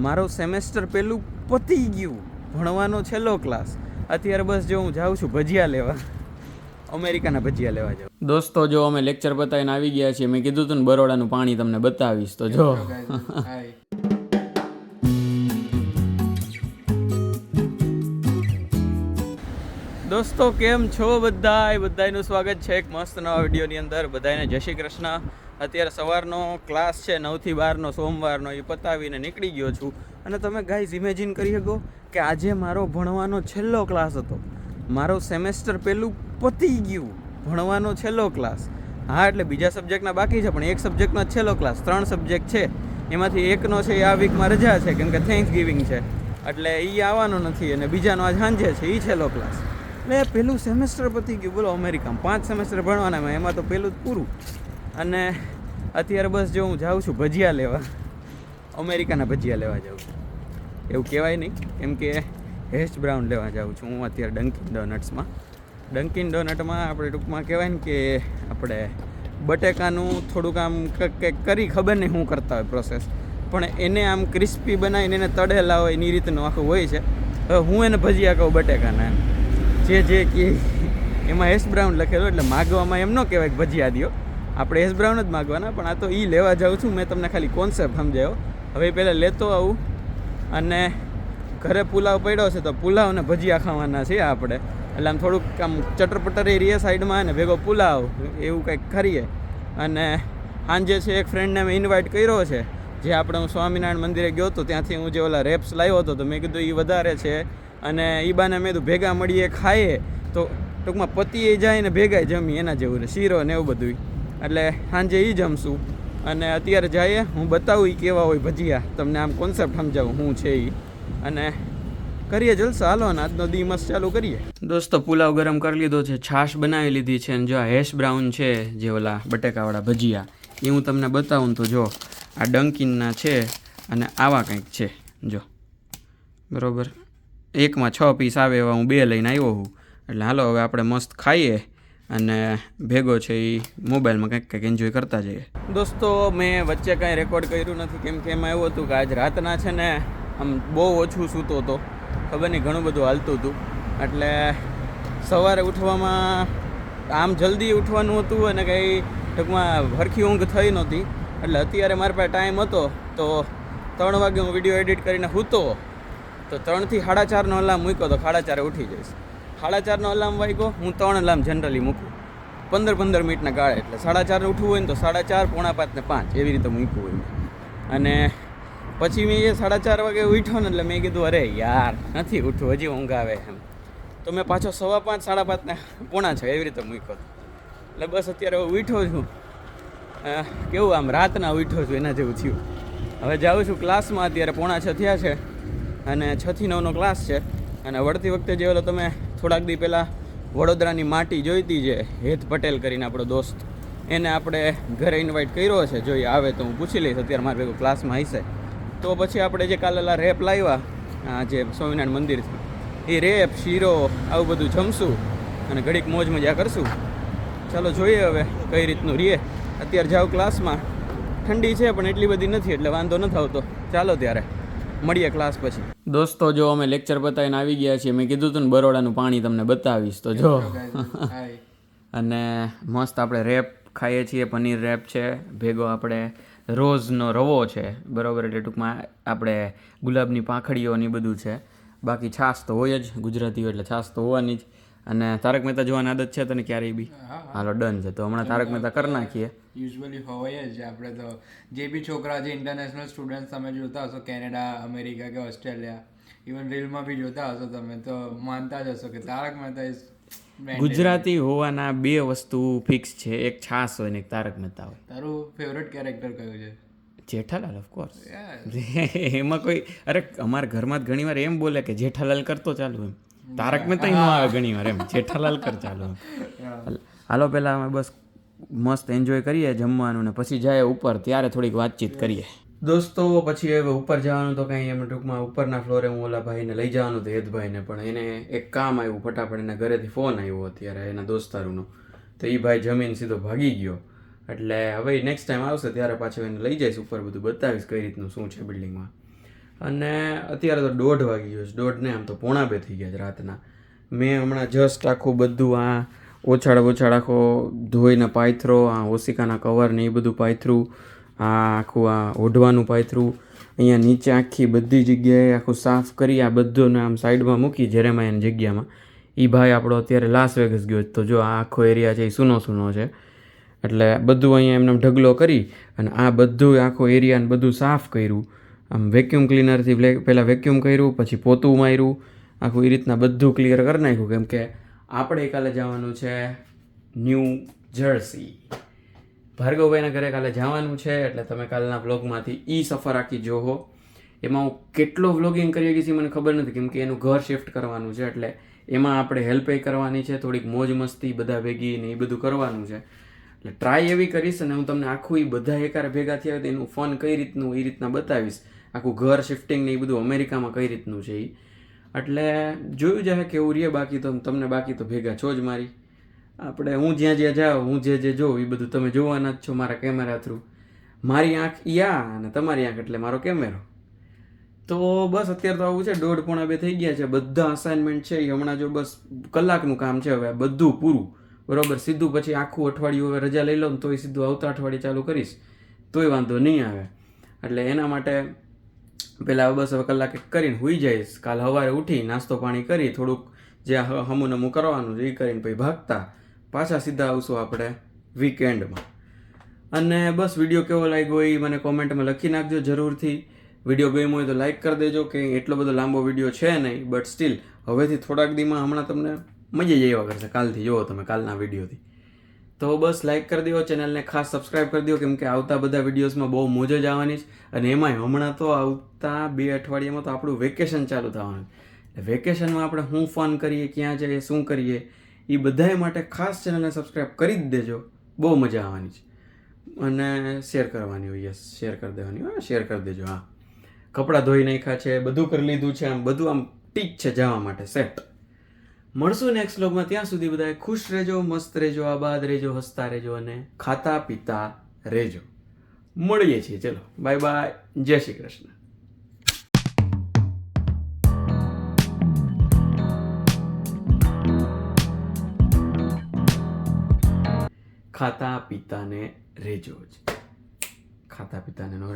મારો સેમેસ્ટર પહેલું પતી ગયું, ભણવાનો છેલ્લો ક્લાસ. અત્યારે બસ જો હું જાઉં છું ભજીયા લેવા, અમેરિકાના ભજીયા લેવા જાઉં. દોસ્તો જો અમે લેક્ચર બતાવીને આવી ગયા છીએ. મેં કીધું હતું ને બરોડાનું પાણી તમને બતાવીશ, તો જો દોસ્તો કેમ છો બધાયનું સ્વાગત છે એક મસ્ત નવા વિડીયોની અંદર. બધાને જય શ્રી કૃષ્ણ. અત્યારે સવારનો ક્લાસ છે 9 થી 12નો સોમવારનો, એ પતાવીને નીકળી ગયો છું. અને તમે ગાઈઝ ઇમેજિન કરી શકો કે આજે મારો ભણવાનો છેલ્લો ક્લાસ હતો. મારો સેમેસ્ટર પહેલું પતી ગયું, ભણવાનો છેલ્લો ક્લાસ. હા, એટલે બીજા સબ્જેક્ટના બાકી છે, પણ એક સબ્જેક્ટનો છેલ્લો ક્લાસ. 3 સબ્જેક્ટ છે, એમાંથી એકનો છે એ આ વીકમાં રજા છે કેમ કે થેન્ક્સ ગિવિંગ છે, એટલે એ આવવાનો નથી. અને બીજાનો આજ સાંજે છે, એ છેલ્લો ક્લાસ. એટલે પહેલું સેમેસ્ટર પતી ગયું. બોલો, અમેરિકામાં 5 સેમેસ્ટર ભણવાના, એમાં તો પહેલું જ પૂરું. અને અત્યારે બસ જો હું જાઉં છું ભજીયા લેવા, અમેરિકાના ભજીયા લેવા જાઉં છું. એવું કહેવાય નહીં, કેમ કે હેશ બ્રાઉન લેવા જાઉં છું હું અત્યારે ડંકિન ડોનટ્સમાં. ડંકિન ડોનટમાં આપણે ટૂંકમાં કહેવાય ને કે આપણે બટેકાનું થોડુંક આમ કંઈક કરી, ખબર નહીં શું કરતા હોય પ્રોસેસ, પણ એને આમ ક્રિસ્પી બનાવીને એને તળેલા હોય એની રીતનું આખું હોય છે. હવે હું એને ભજીયા કહું બટેકાના, એમ જે કે એમાં હેશ બ્રાઉન લખેલું, એટલે માગવામાં એમ ન કહેવાય કે ભજીયા દ્યો, આપણે હેશ બ્રાઉન જ માગવાના. પણ આ તો એ લેવા જાઉં છું. મેં તમને ખાલી કોન્સેપ્ટ સમજાયો. હવે પહેલાં લેતો આવું. અને ઘરે પુલાવ પડ્યો છે, તો પુલાવ ને ભજીયા ખાવાના છે આપણે. એટલે આમ થોડુંક આમ ચટરપટર એ રીએ સાઈડમાં, અને ભેગો પુલાવ એવું કંઈક કરીએ. અને સાંજે છે એક ફ્રેન્ડને મેં ઇન્વાઇટ કર્યો છે, જે આપણે હું સ્વામિનારાયણ મંદિરે ગયો હતો, ત્યાંથી હું જે ઓલા રેપ્સ લાવ્યો હતો, તો મેં કીધું એ વધારે છે. અને એ બાને મેં કીધું ભેગા મળીએ ખાઈએ, તો ટૂંકમાં પતિએ જાય ને ભેગા જમી, એના જેવું શીરો ને એવું બધું. એટલે સાંજે એ જમશું. અને અત્યારે જઈએ, હું બતાવું એ કેવા હોય ભજીયા, તમને આમ કોન્સેપ્ટ સમજાવું શું છે એ. અને કરીએ જલસા, હાલો ને આજનો દી મસ્ત ચાલુ કરીએ. દોસ્તો પુલાવ ગરમ કરી લીધો છે, છાશ બનાવી લીધી છે, અને જો આ હેશ બ્રાઉન છે જે ઓલા બટેકાવાળા ભજીયા, એ હું તમને બતાવું. તો જો આ ડંકિનના છે, અને આવા કંઈક છે જો, બરાબર. એકમાં 6 પીસ આવે એવા હું 2 લઈને આવ્યો છું. એટલે હાલો હવે આપણે મસ્ત ખાઈએ, અને ભેગો છે એ મોબાઈલમાં કંઈક એન્જોય કરતા જઈએ. દોસ્તો મેં વચ્ચે કાંઈ રેકોર્ડ કર્યું નથી, કેમ કે એમાં એવું હતું કે આજ રાતના છે ને આમ બહુ ઓછું સૂતો હતો, ખબર નહીં ઘણું બધું હાલતું હતું. એટલે સવારે ઉઠવામાં આમ જલ્દી ઉઠવાનું હતું, અને કંઈ ટૂંકમાં હરખી ઊંઘ થઈ નહોતી. એટલે અત્યારે મારી પાસે ટાઈમ હતો, તો 3 વાગે હું વિડીયો એડિટ કરીને સૂતો, તો 3 થી 4:30નો અલાર્મ મૂક્યો, તો 4:30 ઉઠી જઈશ. 4:30નો અલાર્મ વાગ્યો, હું 3 અલાર્મ જનરલી મૂકું 15 મિનિટના ગાળે. એટલે 4:30 ઉઠવું હોય ને તો 4:30, 4:45 ને 5 એવી રીતે મૂકવું હોય. અને પછી મેં એ 4:30 વાગે ઉઠ્યો ને, એટલે મેં કીધું અરે યાર નથી ઉઠવું, હજી ઊંઘ આવે એમ. તો મેં પાછો 5:15, 5:30 ને 5:45 એવી રીતે મૂક્યો. એટલે બસ અત્યારે ઉઠ્યો છું, કેવું આમ રાતના ઉઠ્યો છું એના જેવું થયું. હવે જાઉં છું ક્લાસમાં. અત્યારે 5:45 થયા છે, અને 6 થી 9નો ક્લાસ છે. અને વળતી વખતે જે ઓલો તમે થોડાક દી પહેલાં વડોદરાની માટી જોઈતી છે, હેત પટેલ કરીને આપણો દોસ્ત, એને આપણે ઘરે ઇન્વાઇટ કર્યો છે. જો એ આવે તો હું પૂછી લઈશ, અત્યારે મારે ભેગું ક્લાસમાં હશે. તો પછી આપણે જે કાલેલા રેપ લાવ્યા જે સ્વામિનારાયણ મંદિરથી, એ રેપ શીરો આવું બધું જમશું, અને ઘડીક મોજ મજા કરશું. ચાલો જોઈએ હવે કઈ રીતનું રીએ. અત્યારે જાઉં ક્લાસમાં. ઠંડી છે પણ એટલી બધી નથી, એટલે વાંધો નથી આવતો. ચાલો ત્યારે મળીએ ક્લાસ પછી. દોસ્તો જો અમે લેક્ચર બતાવીને આવી ગયા છીએ. મેં કીધું હતું ને બરોડાનું પાણી તમને બતાવીશ, તો જો અને મસ્ત આપણે રેપ ખાઈએ છીએ, પનીર રેપ છે, ભેગો આપણે રોઝનો રવો છે, બરાબર. એટલે ટૂંકમાં આપણે ગુલાબની પાંખડીઓ ને બધું છે. બાકી છાશ તો હોય જ, ગુજરાતીઓ એટલે છાશ તો હોવાની જ. અને તારક મહેતા જોવાની આદત છે તને ક્યારેય બી? હાલો ડન છે, તો હમણાં તારક મહેતા કરી નાખીએ. યુઝ્યુઅલી હોય જ. આપણે તો જે બી છોકરા, જે ઇન્ટરનેશનલ સ્ટુડન્ટ તમે જોતા હશો, કેનેડા, અમેરિકા કે ઓસ્ટ્રેલિયા, ઇવન રીલમાં બી જોતા હશો તમે, તો માનતા જ હશો કે તારક મહેતા ઇઝ ગુજરાતી હોવાના 2 વસ્તુ ફિક્સ છે, એક છાશ હોય ને એક તારક મહેતા હોય. તારું ફેવરેટ કેરેક્ટર કયું છે? જેઠાલાલ ઓફકોર્સ. એમાં કોઈ અરે અમારા ઘરમાં ઘણી વાર એમ બોલે કે જેઠાલાલ કરતો ચાલુ, એમ તારક મહેતા ન આવે ઘણી વાર, એમ જેઠાલાલ કર ચાલુ. હાલો પહેલાં અમે બસ મસ્ત એન્જોય કરીએ જમવાનું, ને પછી જાય ઉપર, ત્યારે થોડીક વાતચીત કરીએ. દોસ્તો પછી હવે ઉપર જવાનું તો કંઈ એમ ટૂંકમાં ઉપરના ફ્લોરે હું ઓલા ભાઈને લઈ જવાનું હતું, હેતભાઈને, પણ એને એક કામ આવ્યું ફટાફટ. એના ઘરેથી ફોન આવ્યો અત્યારે એના દોસ્તારોનો, તો એ ભાઈ જમીન સીધો ભાગી ગયો. એટલે હવે નેક્સ્ટ ટાઈમ આવશે ત્યારે પાછો એને લઈ જઈશ ઉપર, બધું બતાવીશ કઈ રીતનું શું છે બિલ્ડિંગમાં. અને અત્યારે તો 1:30 વાગી ગયો છે, 1:30 ને આમ તો 1:45 થઈ ગયા છે રાતના. મેં હમણાં જસ્ટ આખું બધું આ ઓછાળ આખો ધોઈને પાથરો, આ ઓશિકાના કવર ને એ બધું પાથરું, આ આખું આ ઓઢવાનું પાથરું, અહીંયા નીચે આખી બધી જગ્યાએ આખું સાફ કરી આ બધુંને આમ સાઈડમાં મૂકી જેરેમાયાની જગ્યામાં. એ ભાઈ આપણો અત્યારે લાસ વેગસ ગયો છે, તો જો આ આખો એરિયા છે એ સૂનો છે. એટલે બધું અહીંયા એમને ઢગલો કરી અને આ બધું આખો એરિયાને બધું સાફ કર્યું. આમ વેક્યુમ ક્લીનરથી પહેલાં વેક્યુમ કર્યું, પછી પોતું માર્યું, આખું એ રીતના બધું ક્લિયર કરી નાખ્યું. કેમ કે આપણે કાલે જવાનું છે ન્યૂ જર્સી. ભાર્ગવભાઈના ઘરે કાલે જવાનું છે, એટલે તમે કાલના વ્લોગમાંથી એ સફર આખી જોહો. એમાં હું કેટલો વ્લોગિંગ કરી શકીશ મને ખબર નથી, કેમ કે એનું ઘર શિફ્ટ કરવાનું છે, એટલે એમાં આપણે હેલ્પ કરવાની છે, થોડીક મોજ મસ્તી બધા ભેગી ને એ બધું કરવાનું છે. એટલે ટ્રાય એવી કરીશ અને હું તમને આખું એ બધા એકારે ભેગા થયા તો એનું ફન કઈ રીતનું એ રીતના બતાવીશ. આખું ઘર શિફ્ટિંગ ને એ બધું અમેરિકામાં કઈ રીતનું છે એ. એટલે જોયું જાય કેવું રહે. બાકી તો તમને બાકી તો ભેગા છો જ મારી. આપણે હું જ્યાં જાઉં, હું જે જોઉં એ બધું તમે જોવાના જ છો મારા કેમેરા થ્રુ. મારી આંખ યા અને તમારી આંખ એટલે મારો કેમેરો. તો બસ અત્યારે તો આવું છે, 1:30-1:45 થઈ ગયા છે. બધા અસાઇનમેન્ટ છે એ હમણાં જો બસ કલાકનું કામ છે, હવે બધું પૂરું બરોબર. સીધું પછી આખું અઠવાડિયું હવે રજા લઈ લઉં ને તોય સીધું આવતા અઠવાડિયે ચાલુ કરીશ, તોય વાંધો નહીં આવે. એટલે એના માટે પહેલાં બસ હવે કલાક એક કરીને સૂઈ જઈશ. કાલ સવારે ઉઠી નાસ્તો પાણી કરી થોડુંક જે હમું નમું કરવાનું છે એ કરીને પછી ભાગતા પાછા સીધા આવશું આપણે વીકેન્ડમાં. અને બસ વિડીયો કેવો લાગ્યો એ મને કોમેન્ટમાં લખી નાખજો જરૂરથી. વિડીયો ગમ્યો હોય તો લાઇક કરી દેજો, કે એટલો બધો લાંબો વિડીયો છે નહીં, બટ સ્ટીલ હવેથી થોડાક દીમાં હમણાં તમને મજા જ આવ્યા કરશે. કાલથી જુઓ તમે કાલના વિડીયોથી. તો બસ લાઇક કરી દો, ચેનલને ખાસ સબસ્ક્રાઈબ કરી દો, કેમ કે આવતા બધા વિડીયોઝમાં બહુ મોજ જ આવવાની છે. અને એમાંય હમણાં તો આવતા 2 અઠવાડિયામાં તો આપણું વેકેશન ચાલુ થવાનું. વેકેશનમાં આપણે શું ફન કરીએ, ક્યાં જઈએ, શું કરીએ, એ બધાય માટે ખાસ ચેનલને સબસ્ક્રાઈબ કરી જ દેજો. બહુ મજા આવવાની છે. અને શેર કરવાની હોય, યસ શેર કરી દેવાની હોય, શેર કરી દેજો. હા, કપડાં ધોઈ નાખ્યા છે, બધું કરી લીધું છે, આમ બધું આમ ટીક છે જવા માટે સેટ. મળશું નેક્સ્ટ વ્લોગમાં. ત્યાં સુધી બધા ખુશ રહેજો, મસ્ત રહેજો, આબાદ રહેજો, હસતા રહેજો અને ખાતા પીતા રહેજો. મળીએ છીએ, ચલો બાય બાય, જય શ્રી કૃષ્ણ. ખાતા પીતાને રહેજો જ, ખાતા પીતાને નો